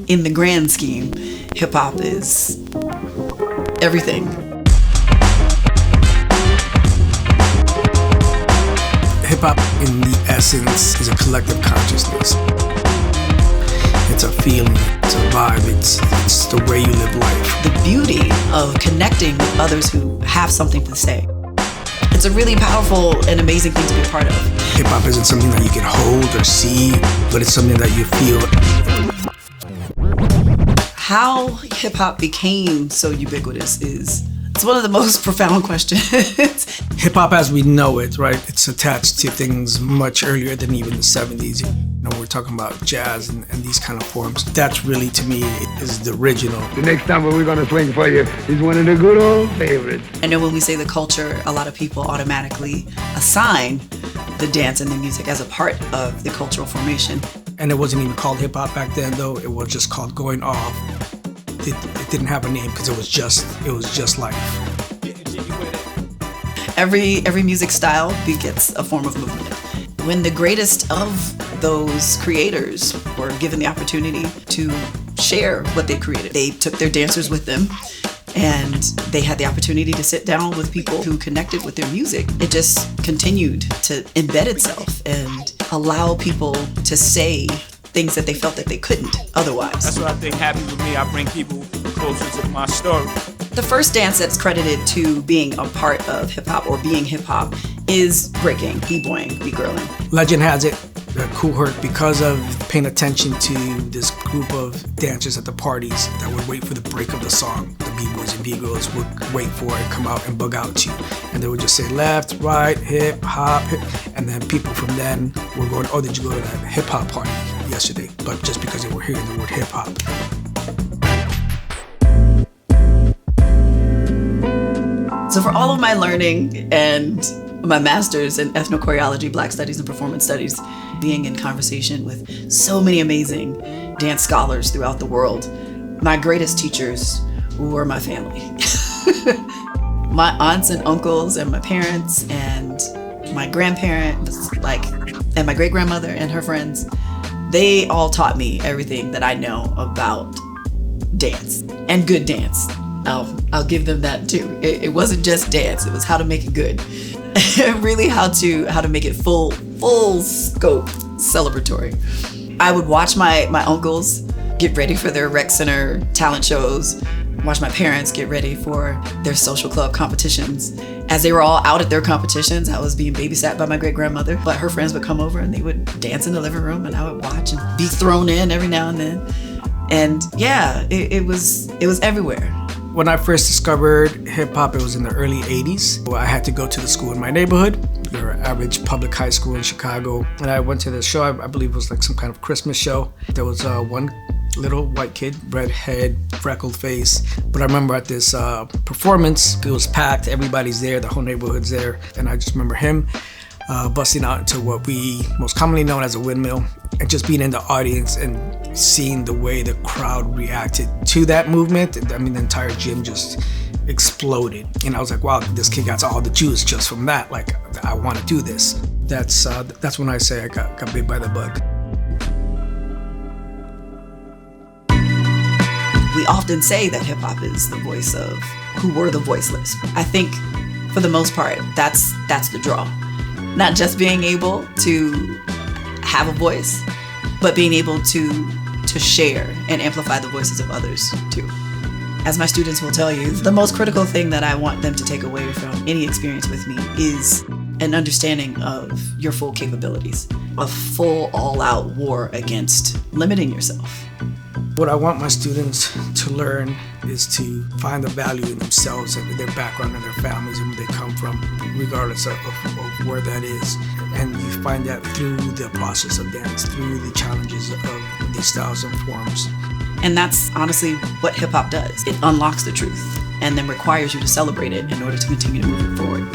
in the grand scheme, hip hop is everything. Hip hop, in the essence, is a collective consciousness. It's a feeling, it's a vibe, it's the way you live life. The beauty of connecting with others who have something to say. It's a really powerful and amazing thing to be a part of. Hip hop isn't something that you can hold or see, but it's something that you feel. How hip hop became so ubiquitous it's one of the most profound questions. Hip hop as we know it, right? It's attached to things much earlier than even the 70s. You know, we're talking about jazz and these kind of forms. That's really, to me, is the original. The next time we're gonna swing for you is one of the good old favorites. I know when we say the culture, a lot of people automatically assign the dance and the music as a part of the cultural formation. And it wasn't even called hip hop back then, though. It was just called going off. It didn't have a name because it was just life. Every music style begets a form of movement. When the greatest of those creators were given the opportunity to share what they created, they took their dancers with them and they had the opportunity to sit down with people who connected with their music. It just continued to embed itself and allow people to say things that they felt that they couldn't otherwise. That's what I think happens with me. I bring people closer to my story. The first dance that's credited to being a part of hip hop or being hip hop is breaking, b-boying, b-girling. Legend has it that Kool Herc, because of paying attention to this group of dancers at the parties that would wait for the break of the song, the b-boys and b-girls would wait for it, come out and bug out to you. And they would just say left, right, hip, hop, hip. And then people from then were going, oh, did you go to that hip hop party yesterday? But just because they were hearing the word hip hop. So for all of my learning and my master's in ethnochoreology, Black Studies and Performance Studies, being in conversation with so many amazing dance scholars throughout the world, my greatest teachers were my family. My aunts and uncles and my parents and my grandparents, and my great-grandmother and her friends, they all taught me everything that I know about dance and good dance. I'll give them that too. It wasn't just dance, it was how to make it good. Really how to make it full scope celebratory. I would watch my uncles get ready for their rec center talent shows, watch my parents get ready for their social club competitions. As they were all out at their competitions, I was being babysat by my great-grandmother, but her friends would come over and they would dance in the living room and I would watch and be thrown in every now and then. And yeah, it was everywhere. When I first discovered hip hop, it was in the early 80s. I had to go to the school in my neighborhood, your average public high school in Chicago. And I went to the show, I believe it was like some kind of Christmas show. There was one little white kid, red head, freckled face. But I remember at this performance, it was packed, everybody's there, the whole neighborhood's there. And I just remember him busting out into what we most commonly known as a windmill, and just being in the audience and seeing the way the crowd reacted to that movement. I mean, the entire gym just exploded. And I was like, wow, this kid got all the juice just from that. Like, I want to do this. That's when I say I got bit by the bug. We often say that hip hop is the voice of who were the voiceless. I think for the most part, that's the draw. Not just being able to have a voice, but being able to share and amplify the voices of others too. As my students will tell you, the most critical thing that I want them to take away from any experience with me is an understanding of your full capabilities, a full all-out war against limiting yourself. What I want my students to learn is to find the value in themselves and their background and their families and where they come from, regardless of where that is. And you find that through the process of dance, through the challenges of these styles and forms. And that's honestly what hip hop does. It unlocks the truth and then requires you to celebrate it in order to continue to move it forward.